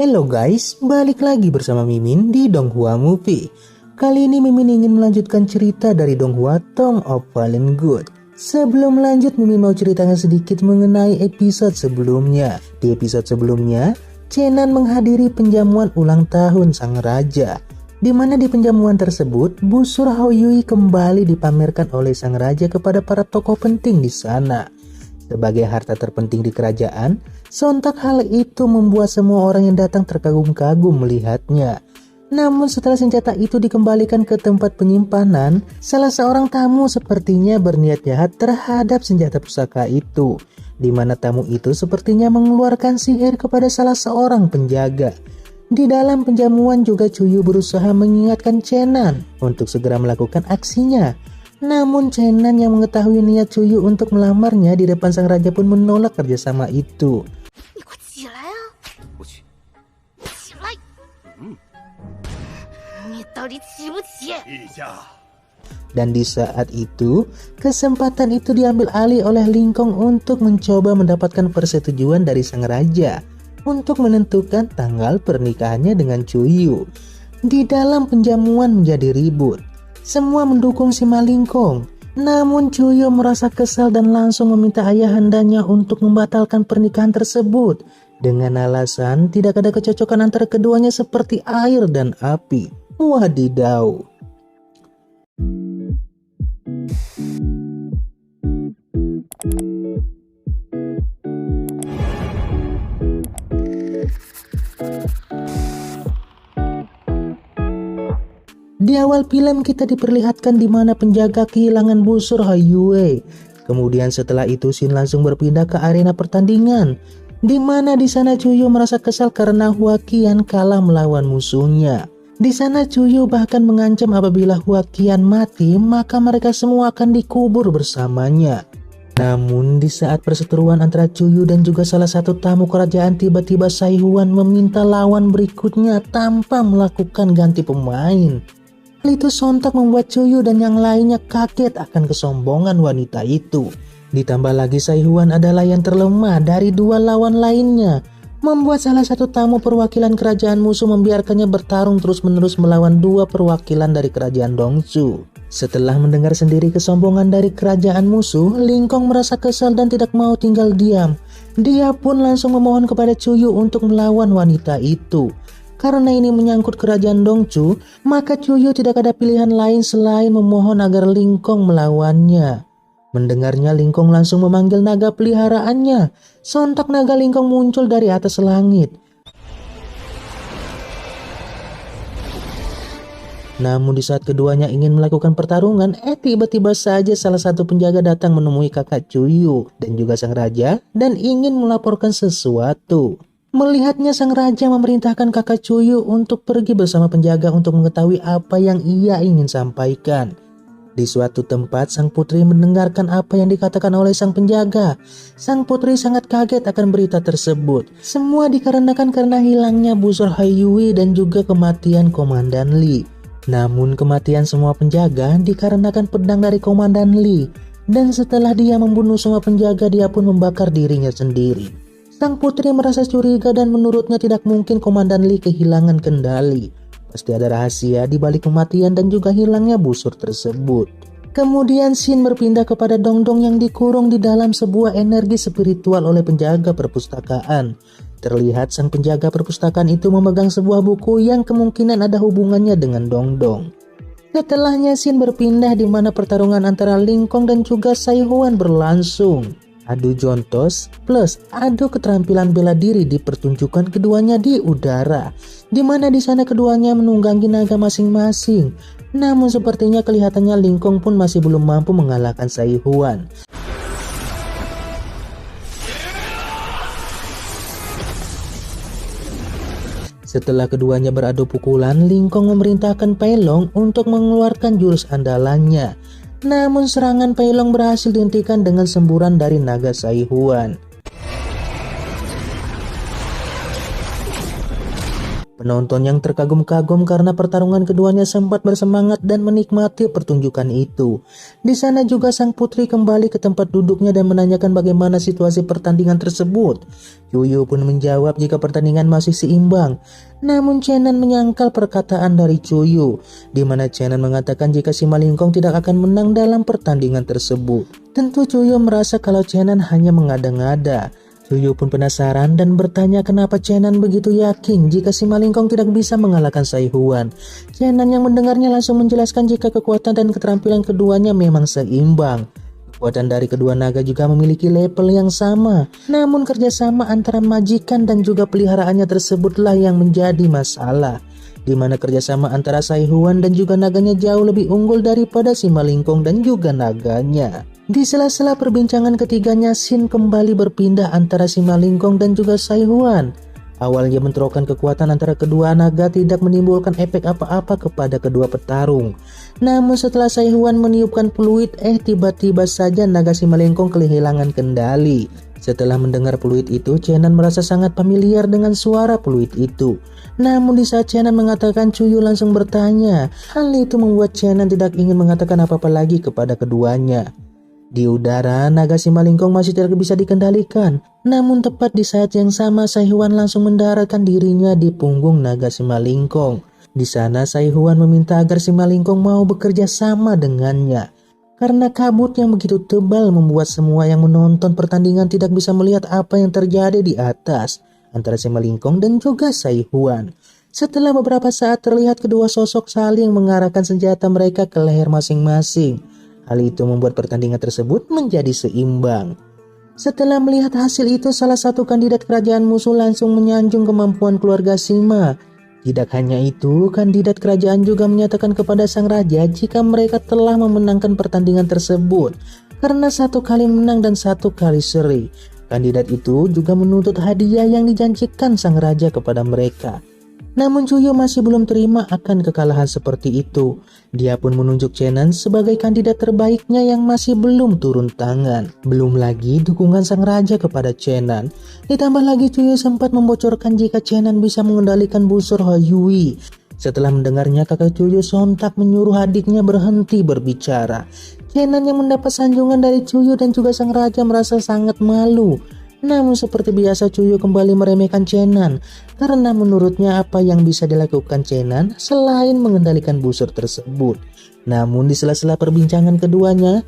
Hello guys, balik lagi bersama Mimin di Donghua Movie. Kali ini Mimin ingin melanjutkan cerita dari Donghua Tome of Fallen God. Sebelum lanjut, Mimin mau ceritakan sedikit mengenai episode sebelumnya. Di episode sebelumnya, Chenan menghadiri penjamuan ulang tahun sang raja, di mana di penjamuan tersebut busur Hao Yui kembali dipamerkan oleh sang raja kepada para tokoh penting di sana. Sebagai harta terpenting di kerajaan, sontak hal itu membuat semua orang yang datang terkagum-kagum melihatnya. Namun setelah senjata itu dikembalikan ke tempat penyimpanan, salah seorang tamu sepertinya berniat jahat terhadap senjata pusaka itu, di mana tamu itu sepertinya mengeluarkan sihir kepada salah seorang penjaga. Di dalam penjamuan juga Chuyu berusaha mengingatkan Chenan untuk segera melakukan aksinya. Namun Chenan yang mengetahui niat Chuyu untuk melamarnya di depan sang raja pun menolak kerjasama itu. Dan di saat itu, kesempatan itu diambil alih oleh Lingkong untuk mencoba mendapatkan persetujuan dari sang raja untuk menentukan tanggal pernikahannya dengan Chuyu. Di dalam penjamuan menjadi ribut. Semua mendukung si Malingkong. Namun Chuyu merasa kesal dan langsung meminta ayahandanya untuk membatalkan pernikahan tersebut dengan alasan tidak ada kecocokan antara keduanya seperti air dan api. Wadidaw. Di awal film kita diperlihatkan di mana penjaga kehilangan busur Hao Yui. Kemudian setelah itu Shin langsung berpindah ke arena pertandingan, di mana di sana Chuyu merasa kesal karena Hua Qian kalah melawan musuhnya. Di sana Chuyu bahkan mengancam apabila Hua Qian mati maka mereka semua akan dikubur bersamanya. Namun di saat perseteruan antara Chuyu dan juga salah satu tamu kerajaan, tiba-tiba Sai Huan meminta lawan berikutnya tanpa melakukan ganti pemain. Hal itu sontak membuat Chuyu dan yang lainnya kaget akan kesombongan wanita itu. Ditambah lagi Sai Huan adalah yang terlemah dari dua lawan lainnya, membuat salah satu tamu perwakilan kerajaan musuh membiarkannya bertarung terus-menerus melawan dua perwakilan dari kerajaan Dongsu. Setelah mendengar sendiri kesombongan dari kerajaan musuh, Lingkong merasa kesal dan tidak mau tinggal diam. Dia pun langsung memohon kepada Chuyu untuk melawan wanita itu. Karena ini menyangkut kerajaan Dongsu, maka Chuyu tidak ada pilihan lain selain memohon agar Lingkong melawannya. Mendengarnya, Lingkong langsung memanggil naga peliharaannya. Sontak naga Lingkong muncul dari atas langit. Namun di saat keduanya ingin melakukan pertarungan, tiba-tiba saja salah satu penjaga datang menemui kakak Chuyu dan juga sang raja dan ingin melaporkan sesuatu. Melihatnya, sang raja memerintahkan kakak Chuyu untuk pergi bersama penjaga untuk mengetahui apa yang ia ingin sampaikan. Di suatu tempat, sang putri mendengarkan apa yang dikatakan oleh sang penjaga. Sang putri sangat kaget akan berita tersebut. Semua dikarenakan karena hilangnya busur Hao Yui dan juga kematian Komandan Lee. Namun kematian semua penjaga dikarenakan pedang dari Komandan Lee. Dan setelah dia membunuh semua penjaga, dia pun membakar dirinya sendiri. Sang putri merasa curiga dan menurutnya tidak mungkin Komandan Lee kehilangan kendali. Pasti ada rahasia di balik kematian dan juga hilangnya busur tersebut. Kemudian Shin berpindah kepada Dongdong yang dikurung di dalam sebuah energi spiritual oleh penjaga perpustakaan. Terlihat sang penjaga perpustakaan itu memegang sebuah buku yang kemungkinan ada hubungannya dengan Dongdong. Setelahnya Shin berpindah di mana pertarungan antara Lingkong dan juga Sai Huan berlangsung. Adu jontos plus adu keterampilan bela diri dipertunjukkan keduanya di udara, di mana di sana keduanya menunggangi naga masing-masing. Namun sepertinya kelihatannya Lingkong pun masih belum mampu mengalahkan Sai Huan. Setelah keduanya beradu pukulan, Lingkong memerintahkan Pailong untuk mengeluarkan jurus andalannya. Namun serangan Pailong berhasil dihentikan dengan semburan dari naga Sai Huan. Penonton yang terkagum-kagum karena pertarungan keduanya sempat bersemangat dan menikmati pertunjukan itu. Di sana juga sang putri kembali ke tempat duduknya dan menanyakan bagaimana situasi pertandingan tersebut. Chuyu pun menjawab jika pertandingan masih seimbang. Namun Chenan menyangkal perkataan dari Chuyu, di mana Chenan mengatakan jika si Malingkong tidak akan menang dalam pertandingan tersebut. Tentu Chuyu merasa kalau Chenan hanya mengada-ngada. Chuyu pun penasaran dan bertanya kenapa Chenan begitu yakin jika si Malingkong tidak bisa mengalahkan Sai Huan. Chenan yang mendengarnya langsung menjelaskan jika kekuatan dan keterampilan keduanya memang seimbang. Kekuatan dari kedua naga juga memiliki level yang sama. Namun kerjasama antara majikan dan juga peliharaannya tersebutlah yang menjadi masalah. Di mana kerjasama antara Sai Huan dan juga naganya jauh lebih unggul daripada si Malingkong dan juga naganya. Di sela-sela perbincangan ketiganya, scene kembali berpindah antara si Malingkong dan juga Sai Huan. Awalnya bentrokan kekuatan antara kedua naga tidak menimbulkan efek apa-apa kepada kedua petarung. Namun setelah Sai Huan meniupkan peluit, tiba-tiba saja naga si Malingkong kehilangan kendali. Setelah mendengar peluit itu, Chenan merasa sangat familiar dengan suara peluit itu. Namun di saat Chenan mengatakan, Chuyu langsung bertanya. Hal itu membuat Chenan tidak ingin mengatakan apa-apa lagi kepada keduanya. Di udara, naga si Malingkong masih tidak bisa dikendalikan. Namun tepat di saat yang sama, Sai Huan langsung mendaratkan dirinya di punggung naga si Malingkong. Di sana, Sai Huan meminta agar si Malingkong mau bekerja sama dengannya. Karena kabut yang begitu tebal membuat semua yang menonton pertandingan tidak bisa melihat apa yang terjadi di atas antara si Malingkong dan juga Sai Huan. Setelah beberapa saat terlihat kedua sosok saling mengarahkan senjata mereka ke leher masing-masing. Hal itu membuat pertandingan tersebut menjadi seimbang. Setelah melihat hasil itu, salah satu kandidat kerajaan musuh langsung menyanjung kemampuan keluarga Sima. Tidak hanya itu, kandidat kerajaan juga menyatakan kepada sang raja jika mereka telah memenangkan pertandingan tersebut karena 1 kali menang dan 1 kali seri. Kandidat itu juga menuntut hadiah yang dijanjikan sang raja kepada mereka. Namun Chuyu masih belum terima akan kekalahan seperti itu. Dia pun menunjuk Chenan sebagai kandidat terbaiknya yang masih belum turun tangan. Belum lagi dukungan sang raja kepada Chenan. Ditambah lagi Chuyu sempat membocorkan jika Chenan bisa mengendalikan busur Hoyui. Setelah mendengarnya, kakak Chuyu sontak menyuruh adiknya berhenti berbicara. Chenan yang mendapat sanjungan dari Chuyu dan juga sang raja merasa sangat malu. Namun seperti biasa Chuyu kembali meremehkan Chenan karena menurutnya apa yang bisa dilakukan Chenan selain mengendalikan busur tersebut. Namun di sela-sela perbincangan keduanya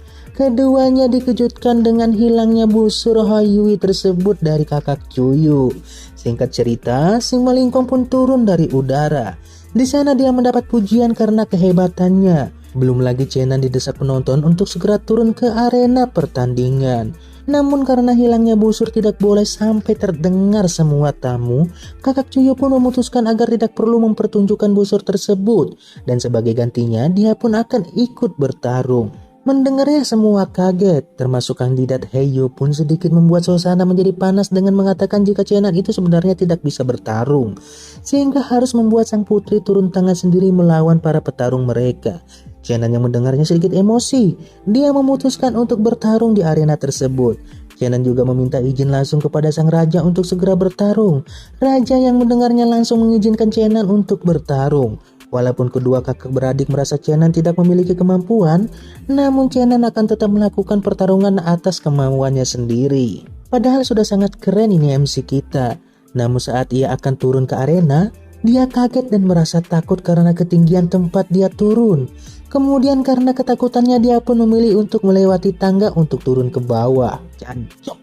dikejutkan dengan hilangnya busur Hoyui tersebut dari kakak Chuyu. Singkat cerita, si Malingkong pun turun dari udara. Di sana dia mendapat pujian karena kehebatannya. Belum lagi Chenan didesak penonton untuk segera turun ke arena pertandingan. Namun karena hilangnya busur tidak boleh sampai terdengar semua tamu, kakak Chuyu pun memutuskan agar tidak perlu mempertunjukkan busur tersebut. Dan sebagai gantinya, dia pun akan ikut bertarung. Mendengarnya semua kaget, termasuk kandidat Heyu pun sedikit membuat suasana menjadi panas dengan mengatakan jika Chenan itu sebenarnya tidak bisa bertarung. Sehingga harus membuat sang putri turun tangan sendiri melawan para petarung mereka. Chenan yang mendengarnya sedikit emosi. Dia memutuskan untuk bertarung di arena tersebut. Chenan juga meminta izin langsung kepada sang raja untuk segera bertarung. Raja yang mendengarnya langsung mengizinkan Chenan untuk bertarung. Walaupun kedua kakak beradik merasa Chenan tidak memiliki kemampuan, namun Chenan akan tetap melakukan pertarungan atas kemauannya sendiri. Padahal sudah sangat keren ini MC kita. Namun saat ia akan turun ke arena, dia kaget dan merasa takut karena ketinggian tempat dia turun. Kemudian karena ketakutannya dia pun memilih untuk melewati tangga untuk turun ke bawah. Jancok.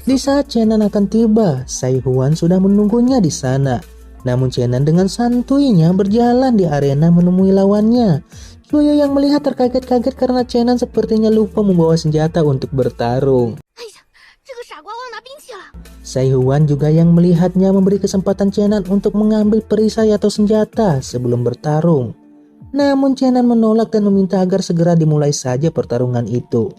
Di saat Chenan akan tiba, Sai Huan sudah menunggunya di sana. Namun Chenan dengan santuinya berjalan di arena menemui lawannya. Chuyu yang melihat terkaget-kaget karena Chenan sepertinya lupa membawa senjata untuk bertarung. Sai Huan juga yang melihatnya memberi kesempatan Chenan untuk mengambil perisai atau senjata sebelum bertarung. Namun Chenan menolak dan meminta agar segera dimulai saja pertarungan itu.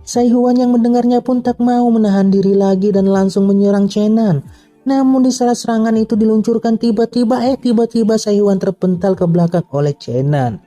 Sai Huan yang mendengarnya pun tak mau menahan diri lagi dan langsung menyerang Chenan. Namun di saat serangan itu diluncurkan tiba-tiba Sai Huan terpental ke belakang oleh Chenan.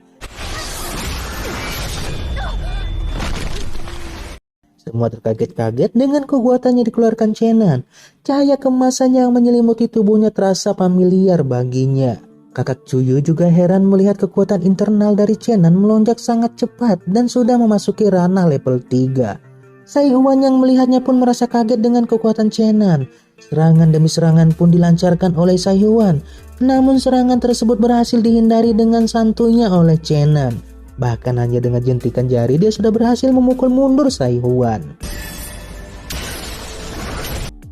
Semua terkaget-kaget dengan kekuatannya dikeluarkan Chenan. Cahaya kemasan yang menyelimuti tubuhnya terasa familiar baginya. Kakak Cuyu juga heran melihat kekuatan internal dari Chenan melonjak sangat cepat dan sudah memasuki ranah level 3. Sai Huan yang melihatnya pun merasa kaget dengan kekuatan Chenan. Serangan demi serangan pun dilancarkan oleh Sai Huan. Namun serangan tersebut berhasil dihindari dengan santuinya oleh Chenan. Bahkan hanya dengan jentikan jari dia sudah berhasil memukul mundur Sai Huan.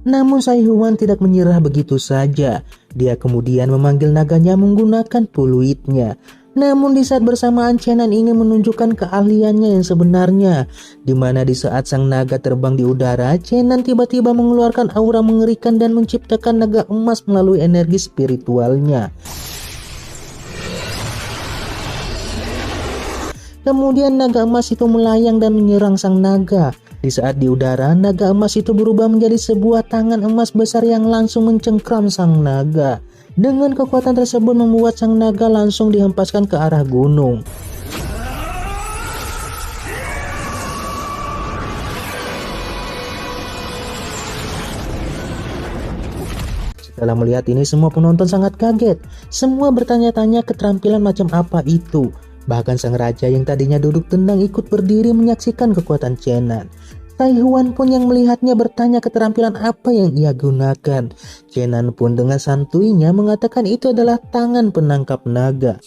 Namun Sai Huan tidak menyerah begitu saja. Dia kemudian memanggil naganya menggunakan fluidnya. Namun di saat bersamaan Chenan ingin menunjukkan keahliannya yang sebenarnya, di mana di saat sang naga terbang di udara, Chenan tiba-tiba mengeluarkan aura mengerikan dan menciptakan naga emas melalui energi spiritualnya. Kemudian naga emas itu melayang dan menyerang sang naga. Di saat di udara, naga emas itu berubah menjadi sebuah tangan emas besar yang langsung mencengkram sang naga. Dengan kekuatan tersebut membuat sang naga langsung dihempaskan ke arah gunung. Setelah melihat ini, semua penonton sangat kaget. Semua bertanya-tanya keterampilan macam apa itu. Bahkan sang raja yang tadinya duduk tenang ikut berdiri menyaksikan kekuatan Chenan. Sai Huan pun yang melihatnya bertanya keterampilan apa yang ia gunakan. Chenan pun dengan santuinya mengatakan itu adalah tangan penangkap naga.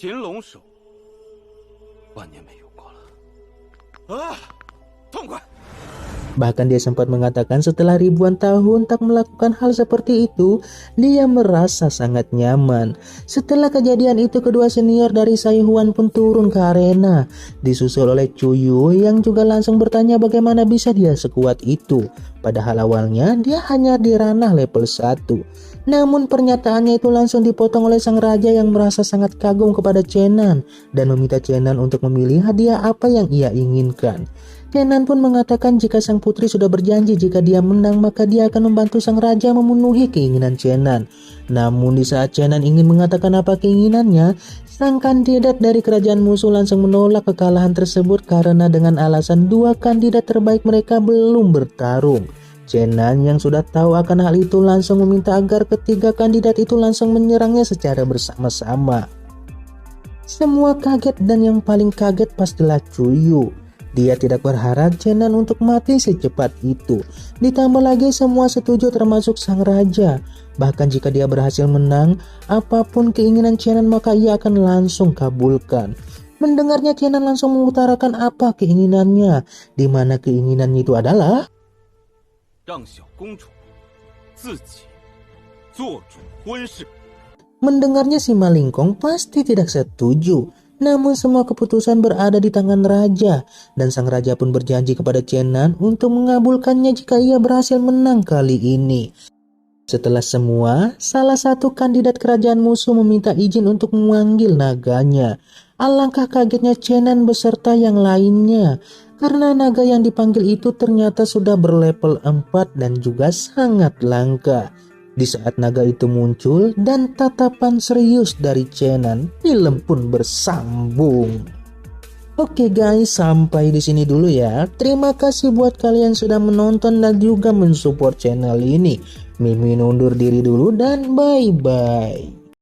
Bahkan dia sempat mengatakan setelah ribuan tahun tak melakukan hal seperti itu, dia merasa sangat nyaman. Setelah kejadian itu, kedua senior dari Sai Huan pun turun ke arena, disusul oleh Cuyu yang juga langsung bertanya bagaimana bisa dia sekuat itu. Padahal awalnya dia hanya di ranah level 1. Namun pernyataannya itu langsung dipotong oleh sang raja yang merasa sangat kagum kepada Chenan dan meminta Chenan untuk memilih hadiah apa yang ia inginkan. Chenan pun mengatakan jika sang putri sudah berjanji jika dia menang maka dia akan membantu sang raja memenuhi keinginan Chenan. Namun di saat Chenan ingin mengatakan apa keinginannya, sang kandidat dari kerajaan musuh langsung menolak kekalahan tersebut karena dengan alasan dua kandidat terbaik mereka belum bertarung. Chenan yang sudah tahu akan hal itu langsung meminta agar ketiga kandidat itu langsung menyerangnya secara bersama-sama. Semua kaget dan yang paling kaget pastilah Cuyu. Dia tidak berharap Chenan untuk mati secepat itu. Ditambah lagi semua setuju termasuk sang raja. Bahkan jika dia berhasil menang, apapun keinginan Chenan maka ia akan langsung kabulkan. Mendengarnya Chenan langsung mengutarakan apa keinginannya, di mana keinginannya itu adalah mendengarnya si Malingkong pasti tidak setuju. Namun semua keputusan berada di tangan raja dan sang raja pun berjanji kepada Chenan untuk mengabulkannya jika ia berhasil menang kali ini. Setelah semua, salah satu kandidat kerajaan musuh meminta izin untuk memanggil naganya. Alangkah kagetnya Chenan beserta yang lainnya karena naga yang dipanggil itu ternyata sudah berlevel 4 dan juga sangat langka. Di saat naga itu muncul dan tatapan serius dari Chenan, film pun bersambung. Oke guys, sampai di sini dulu ya. Terima kasih buat kalian sudah menonton dan juga mensupport channel ini. Mimin undur diri dulu dan bye-bye.